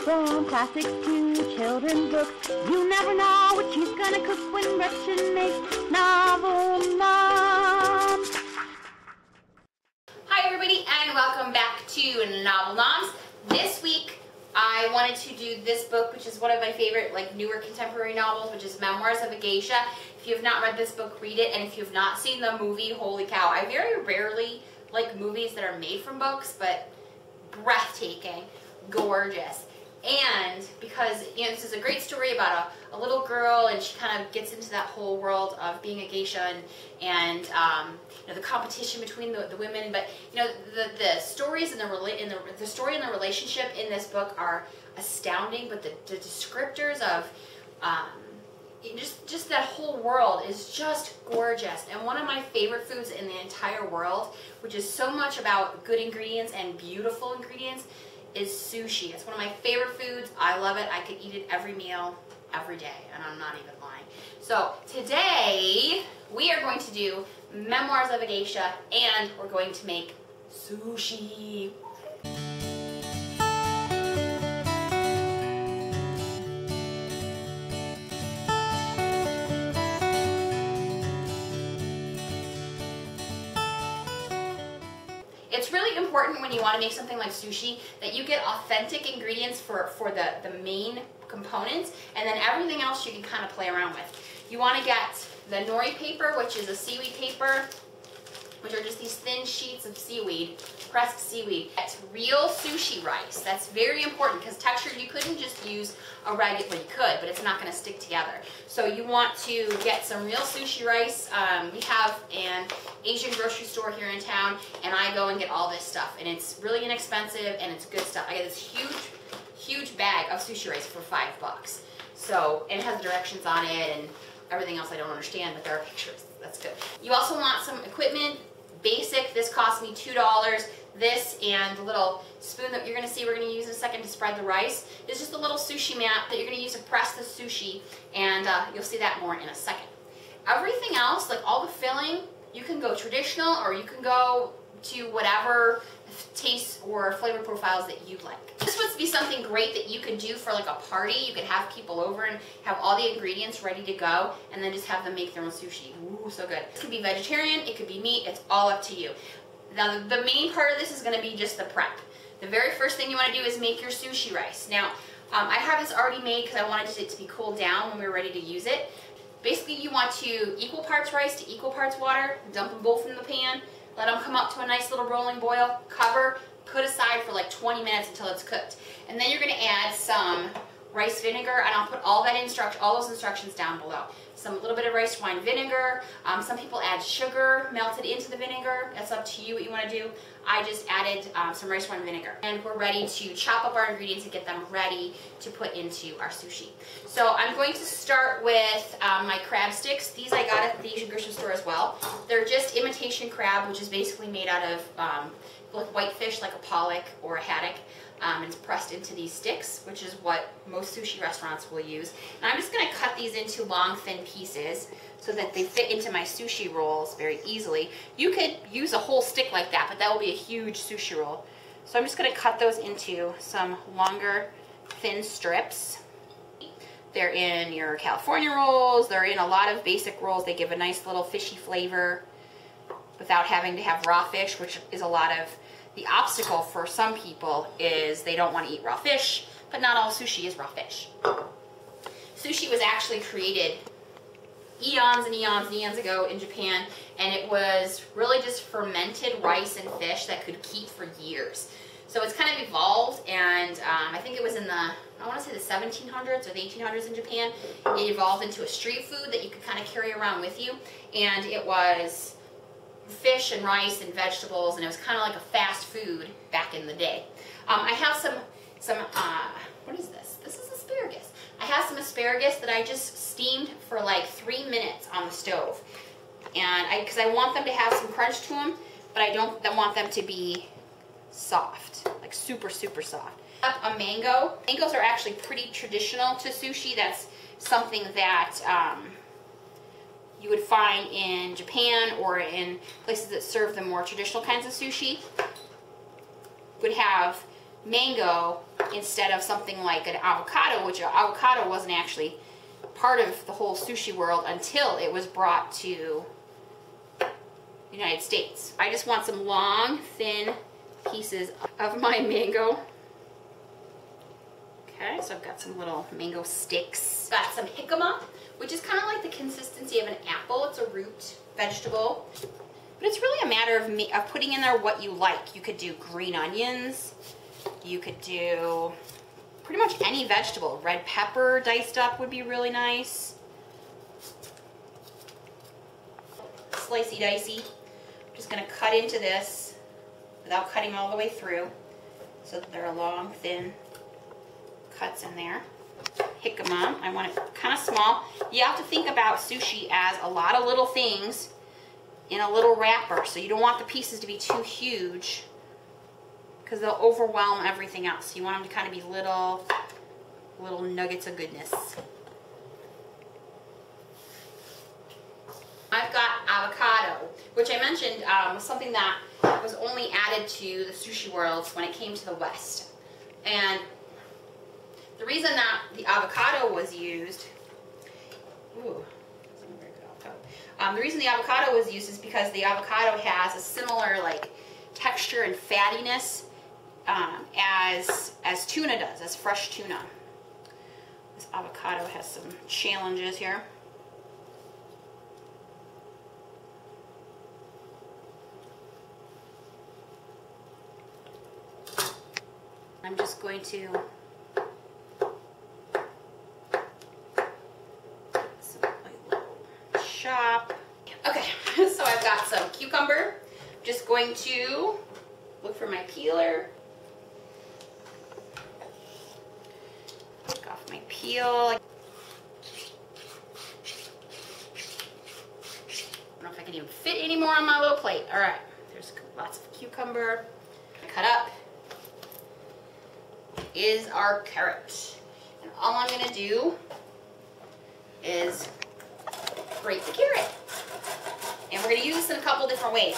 From classics to children's books, you never know what she's gonna cook when Gretchen makes novel moms. Hi everybody, and welcome back to Novel Noms. This week I wanted to do this book, which is one of my favorite newer contemporary novels, which is Memoirs of a Geisha. If you have not read this book, read it, and if you have not seen the movie, holy cow. I very rarely like movies that are made from books, but breathtaking, gorgeous. And because this is a great story about a little girl, and she kind of gets into that whole world of being a geisha and the competition between the women. But the stories and the story and the relationship in this book are astounding. But the descriptors of just that whole world is just gorgeous. And one of my favorite foods in the entire world, which is so much about good ingredients and beautiful ingredients, is sushi. It's one of my favorite foods. I love it. I could eat it every meal, every day, and I'm not even lying. So today we are going to do Memoirs of a Geisha, and we're going to make sushi. It's really important when you want to make something like sushi that you get authentic ingredients for the main components, and then everything else you can kind of play around with. You want to get the nori paper, which is a seaweed paper, which are just these thin sheets of seaweed, pressed seaweed. It's real sushi rice. That's very important because texture, you couldn't just use a regular, well you could, but it's not going to stick together. So you want to get some real sushi rice. We have an Asian grocery store here in town, and I go and get all this stuff, and it's really inexpensive and it's good stuff. I get this huge bag of sushi rice for $5. So, and it has directions on it and everything else I don't understand, but there are pictures. That's good. You also want some equipment. Basic, this cost me $2. This and the little spoon that you're going to see we're going to use in a second to spread the rice is just a little sushi mat that you're going to use to press the sushi, and you'll see that more in a second. Everything else, like all the filling, you can go traditional or you can go to whatever taste or flavor profiles that you like. This would be something great that you could do for like a party. You could have people over and have all the ingredients ready to go, and then just have them make their own sushi. Ooh, so good. It could be vegetarian, it could be meat, it's all up to you. Now the main part of this is going to be just the prep. The very first thing you want to do is make your sushi rice. Now I have this already made because I wanted it to be cooled down when we were ready to use it. Basically you want to equal parts rice to equal parts water, dump them both in the pan, let them come up to a nice little rolling boil, cover, put aside for like 20 minutes until it's cooked. And then you're going to add some rice vinegar, and I'll put all those instructions down below. A little bit of rice wine vinegar. Some people add sugar melted into the vinegar. That's up to you what you want to do. I just added some rice wine vinegar. And we're ready to chop up our ingredients and get them ready to put into our sushi. So I'm going to start with my crab sticks. These I got at the Asian grocery store as well. They're just imitation crab, which is basically made out of white fish like a pollock or a haddock. And it's pressed into these sticks, which is what most sushi restaurants will use. And I'm just going to cut these into long, thin pieces so that they fit into my sushi rolls very easily. You could use a whole stick like that, but that will be a huge sushi roll. So I'm just going to cut those into some longer, thin strips. They're in your California rolls. They're in a lot of basic rolls. They give a nice little fishy flavor without having to have raw fish, which is a lot of the obstacle for some people is they don't want to eat raw fish, but not all sushi is raw fish. Sushi was actually created eons and eons and eons ago in Japan, and it was really just fermented rice and fish that could keep for years. So it's kind of evolved, and I think it was in the, I want to say the 1700s or the 1800s in Japan, it evolved into a street food that you could kind of carry around with you, and it was fish and rice and vegetables, and it was kind of like a fast food back in the day. I have some what is this? This is asparagus. I have some asparagus that I just steamed for like 3 minutes on the stove, and because I want them to have some crunch to them, but I don't want them to be soft, like super soft. A mango. Mangoes are actually pretty traditional to sushi. That's something that you would find in Japan or in places that serve the more traditional kinds of sushi. Would have mango instead of something like an avocado, which avocado wasn't actually part of the whole sushi world until it was brought to the United States. I just want some long, thin pieces of my mango. Okay, so I've got some little mango sticks. Got some jicama, which is kind of like the consistency of an apple. It's a root vegetable. But it's really a matter of putting in there what you like. You could do green onions. You could do pretty much any vegetable. Red pepper diced up would be really nice. Slicey dicey. I'm just going to cut into this without cutting all the way through so that there are long, thin cuts in there. Jicama, I want it kind of small. You have to think about sushi as a lot of little things in a little wrapper, so you don't want the pieces to be too huge because they'll overwhelm everything else. You want them to kind of be little nuggets of goodness. I've got avocado, which I mentioned was something that was only added to the sushi world when it came to the West. And the reason that the avocado was used, the reason the avocado was used is because the avocado has a similar like texture and fattiness as tuna does, as fresh tuna. This avocado has some challenges here. I'm just going to chop. Okay, so I've got some cucumber. I'm just going to look for my peeler. Take off my peel. I don't know if I can even fit any more on my little plate. All right, there's lots of cucumber. Cut up is our carrot. And all I'm gonna do is grate the carrot. And we're gonna use this in a couple different ways.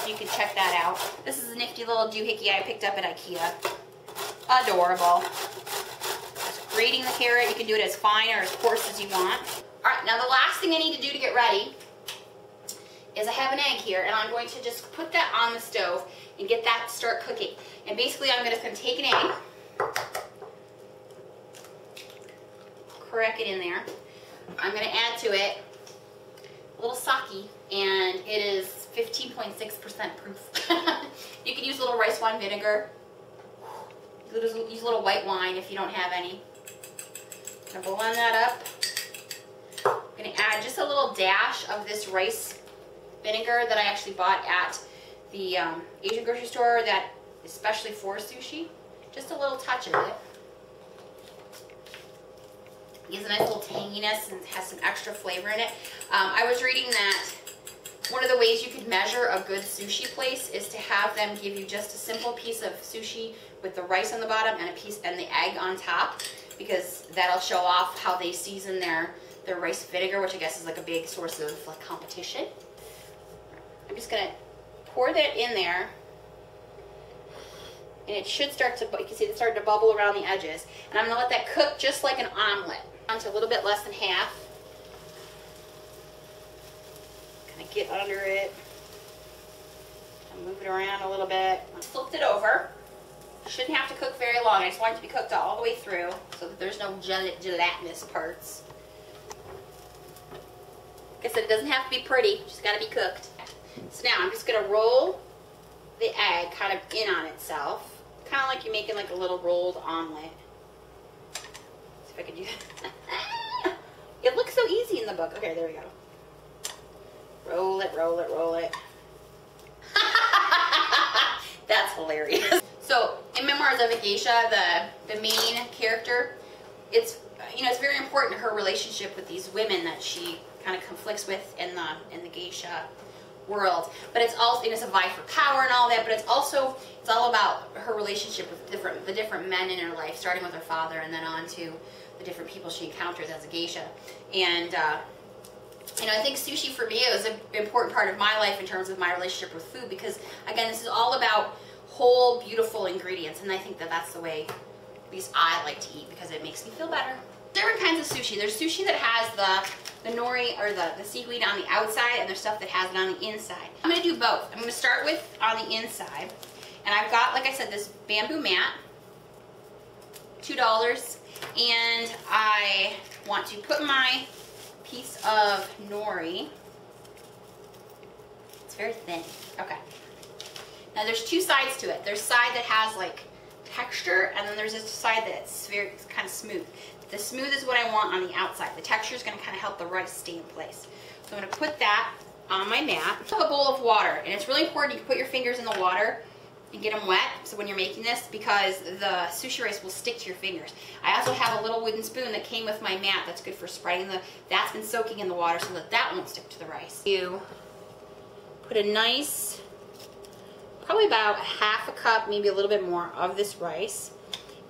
You can check that out. This is a nifty little doohickey I picked up at IKEA. Adorable. Just grating the carrot. You can do it as fine or as coarse as you want. All right, now the last thing I need to do to get ready is I have an egg here, and I'm going to just put that on the stove and get that to start cooking. And basically I'm just gonna take an egg, crack it in there. I'm gonna add to it a little sake, and it is 15.6% proof. You can use a little rice wine vinegar. Use a little white wine if you don't have any. I'm gonna blend that up. I'm gonna add just a little dash of this rice vinegar that I actually bought at the Asian grocery store that is especially for sushi. Just a little touch of it. It gives a nice little tanginess and has some extra flavor in it. I was reading that one of the ways you could measure a good sushi place is to have them give you just a simple piece of sushi with the rice on the bottom and the egg on top, because that'll show off how they season their rice vinegar, which I guess is like a big source of like competition. I'm just gonna pour that in there, and it should start to, you can see it started to bubble around the edges. And I'm gonna let that cook just like an omelet, down to a little bit less than half. Kind of get under it, and move it around a little bit. I flipped it over. Shouldn't have to cook very long. I just want it to be cooked all the way through so that there's no gelatinous parts. Like I said, it doesn't have to be pretty, just gotta be cooked. So now I'm just gonna roll the egg kind of in on itself, kind of like you're making like a little rolled omelet. See if I can do that. It looks so easy in the book. Okay, there we go. Roll it, roll it, roll it. That's hilarious. So in Memoirs of a Geisha, the main character, it's very important, her relationship with these women that she kind of conflicts with in the geisha world. But it's also, it's a vie for power and all that, but it's all about her relationship with the different men in her life, starting with her father and then on to the different people she encounters as a geisha. And I think sushi for me is an important part of my life in terms of my relationship with food, because again, this is all about whole beautiful ingredients, and I think that that's the way at least I like to eat because it makes me feel better. Different kinds of sushi. There's sushi that has the nori or the seaweed on the outside, and there's stuff that has it on the inside. I'm gonna do both. I'm gonna start with on the inside, and I've got, like I said, this bamboo mat, $2, and I want to put my piece of nori. It's very thin. Okay. Now there's two sides to it. There's a side that has like texture, and then there's a side that's it's kind of smooth. The smooth is what I want on the outside. The texture is going to kind of help the rice stay in place. So I'm going to put that on my mat. I have a bowl of water, and it's really important you can put your fingers in the water and get them wet, so when you're making this, because the sushi rice will stick to your fingers. I also have a little wooden spoon that came with my mat that's good for spreading that's been soaking in the water so that won't stick to the rice. You put a nice, probably about half a cup, maybe a little bit more of this rice,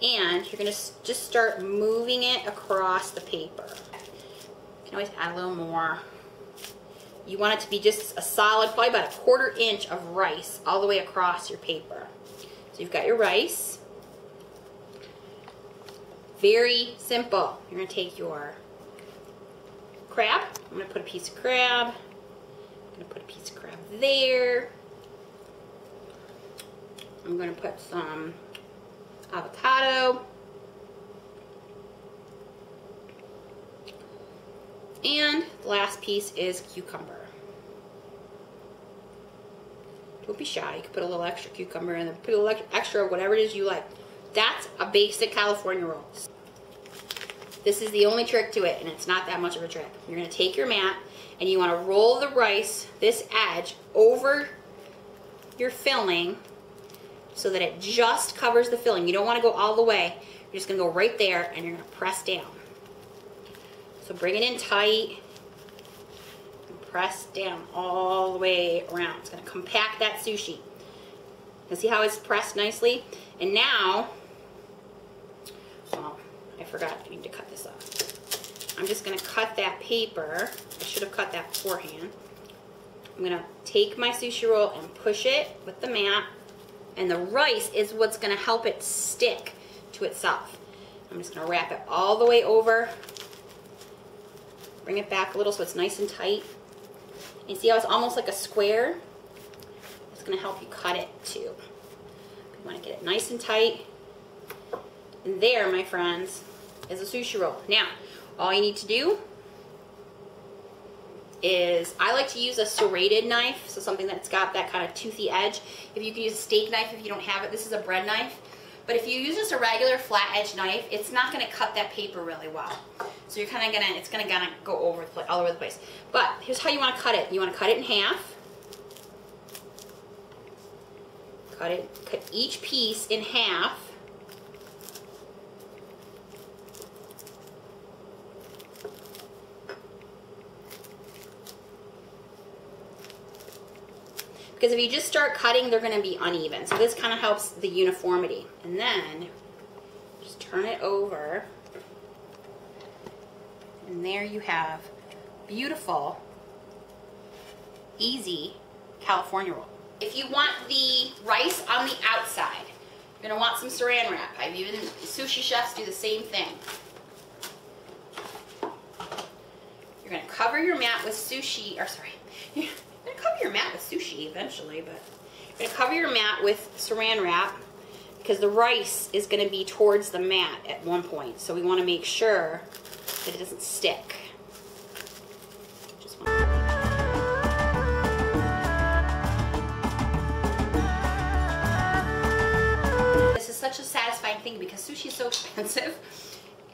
and you're gonna just start moving it across the paper. You can always add a little more. You want it to be just a solid, probably about a 1/4 inch of rice all the way across your paper. So you've got your rice. Very simple. You're gonna take your crab. I'm gonna put a piece of crab. I'm gonna put a piece of crab there. I'm gonna put some avocado. And the last piece is cucumber. Don't be shy. You can put a little extra cucumber and then put a little extra of whatever it is you like. That's a basic California roll. This is the only trick to it, and it's not that much of a trick. You're going to take your mat and you want to roll the rice, this edge, over your filling so that it just covers the filling. You don't want to go all the way. You're just going to go right there and you're going to press down. So bring it in tight and press down all the way around. It's going to compact that sushi. You see how it's pressed nicely? And now, oh, I forgot, I need to cut this up. I'm just going to cut that paper. I should have cut that beforehand. I'm going to take my sushi roll and push it with the mat, and the rice is what's going to help it stick to itself. I'm just going to wrap it all the way over. Bring it back a little so it's nice and tight. And you see how it's almost like a square? It's going to help you cut it too. You want to get it nice and tight. And there, my friends, is a sushi roll. Now, all you need to do is, I like to use a serrated knife, so something that's got that kind of toothy edge. If you can use a steak knife if you don't have it, this is a bread knife. But if you use just a regular flat edge knife, it's not going to cut that paper really well. So you're kind of gonna, it's gonna go over all over the place. But here's how you want to cut it. You want to cut it in half. Cut each piece in half. Because if you just start cutting, they're going to be uneven. So this kind of helps the uniformity. And then just turn it over. And there you have beautiful, easy California roll. If you want the rice on the outside, you're going to want some saran wrap. I've even, sushi chefs do the same thing. You're going to cover your mat with sushi, or sorry, you're going to cover your mat with sushi eventually, but you're going to cover your mat with saran wrap because the rice is going to be towards the mat at one point. So we want to make sure that it doesn't stick. This is such a satisfying thing because sushi is so expensive,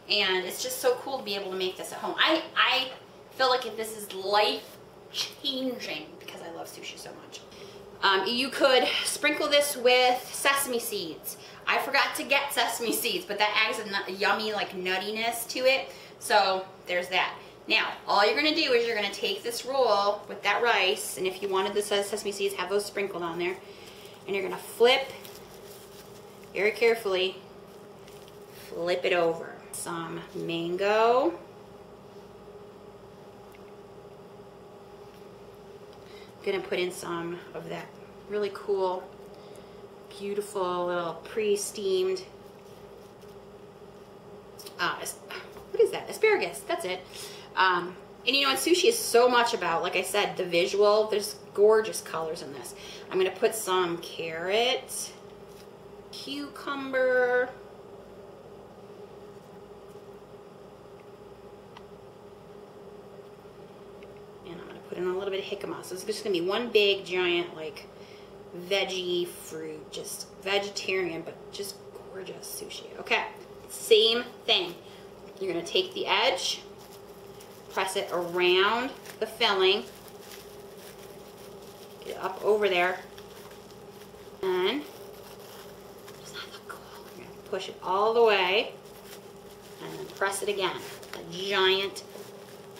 and it's just so cool to be able to make this at home. I feel like this is life-changing because I love sushi so much. You could sprinkle this with sesame seeds. I forgot to get sesame seeds, but that adds a yummy like nuttiness to it. So there's that. Now, all you're going to do is you're going to take this roll with that rice, and if you wanted the sesame seeds, have those sprinkled on there, and you're going to flip very carefully, flip it over. Some mango. I'm going to put in some of that really cool beautiful little pre-steamed, what is that? Asparagus, that's it. And you know, and sushi is so much about, like I said, the visual. There's gorgeous colors in this. I'm gonna put some carrot, cucumber, and I'm gonna put in a little bit of jicama. So it's just gonna be one big giant like veggie fruit, just vegetarian, but just gorgeous sushi. Okay, same thing. You're gonna take the edge, press it around the filling, get it up over there, and doesn't that look cool? You're gonna push it all the way, and then press it again. A giant,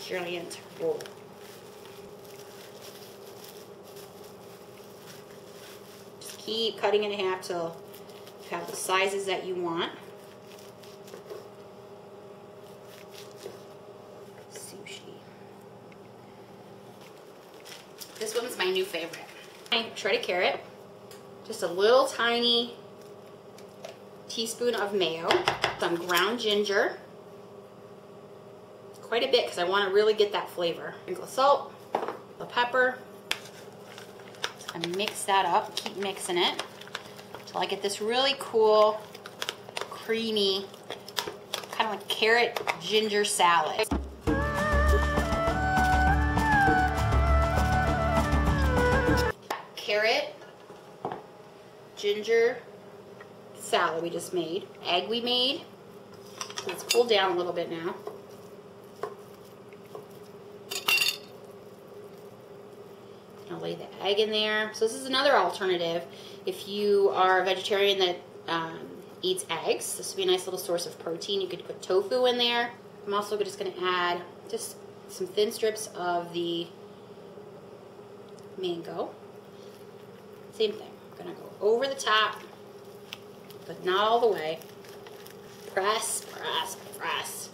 giant roll. Just keep cutting it in half till you have the sizes that you want. This one's my new favorite. Shredded carrot, just a little tiny teaspoon of mayo, some ground ginger, quite a bit because I want to really get that flavor. Sprinkle of salt, the pepper, and mix that up. Keep mixing it until I get this really cool, creamy, kind of like carrot ginger salad. Carrot, ginger salad we just made, egg we made. Let's cool down a little bit now. I'll lay the egg in there. So this is another alternative if you are a vegetarian that eats eggs. This would be a nice little source of protein. You could put tofu in there. I'm also just going to add just some thin strips of the mango. Same thing. I'm going to go over the top, but not all the way. Press, press, press.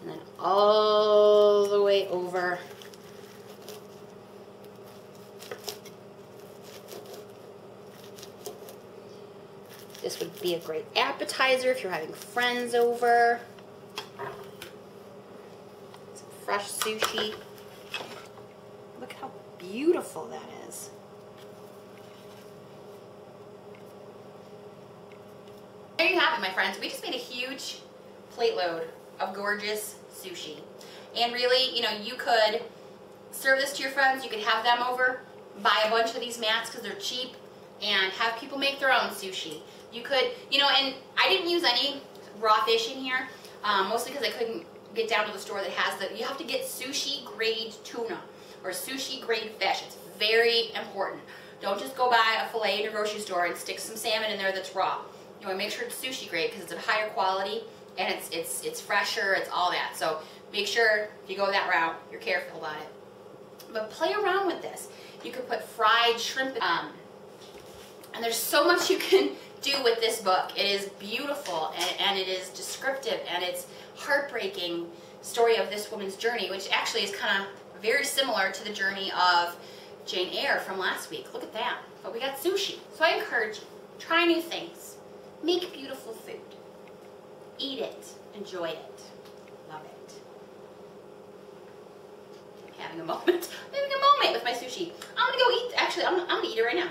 And then all the way over. This would be a great appetizer if you're having friends over. Some fresh sushi. Look how beautiful that is. There you have it, my friends. We just made a huge plate load of gorgeous sushi. And really, you know, you could serve this to your friends. You could have them over, buy a bunch of these mats because they're cheap, and have people make their own sushi. You could, you know, and I didn't use any raw fish in here, mostly because I couldn't get down to the store that has the, you have to get sushi grade tuna or sushi grade fish. It's very important. Don't just go buy a fillet in your grocery store and stick some salmon in there that's raw. You want to make sure it's sushi grade because it's of higher quality and it's fresher, it's all that. So make sure if you go that route, you're careful about it. But play around with this. You could put fried shrimp, and there's so much you can do with this book. It is beautiful and it is descriptive and it's heartbreaking story of this woman's journey, which actually is kind of very similar to the journey of Jane Eyre from last week. Look at that. But we got sushi. So I encourage you, try new things. Make beautiful food. Eat it. Enjoy it. Love it. I'm having a moment. I'm having a moment with my sushi. I'm gonna go eat. Actually, I'm gonna eat it right now.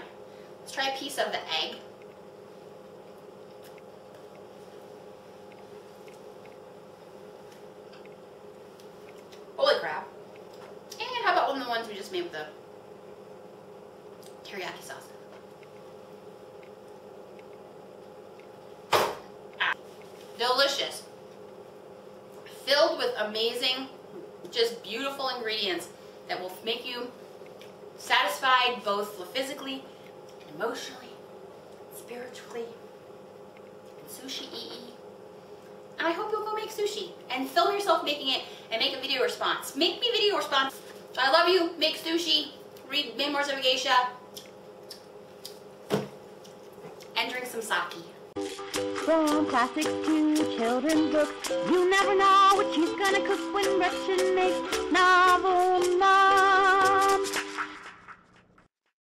Let's try a piece of the egg. Holy crap. And how about one of the ones we just made with the teriyaki sauce? Delicious. Filled with amazing, just beautiful ingredients that will make you satisfied both physically and emotionally, spiritually, and sushi-y. And I hope you'll go make sushi and film yourself making it and make a video response. Make me video response. I love you. Make sushi. Read Memoirs of a Geisha. And drink some sake. From classics to children's books, you never know what she's gonna cook when Gretchen makes novel Noms.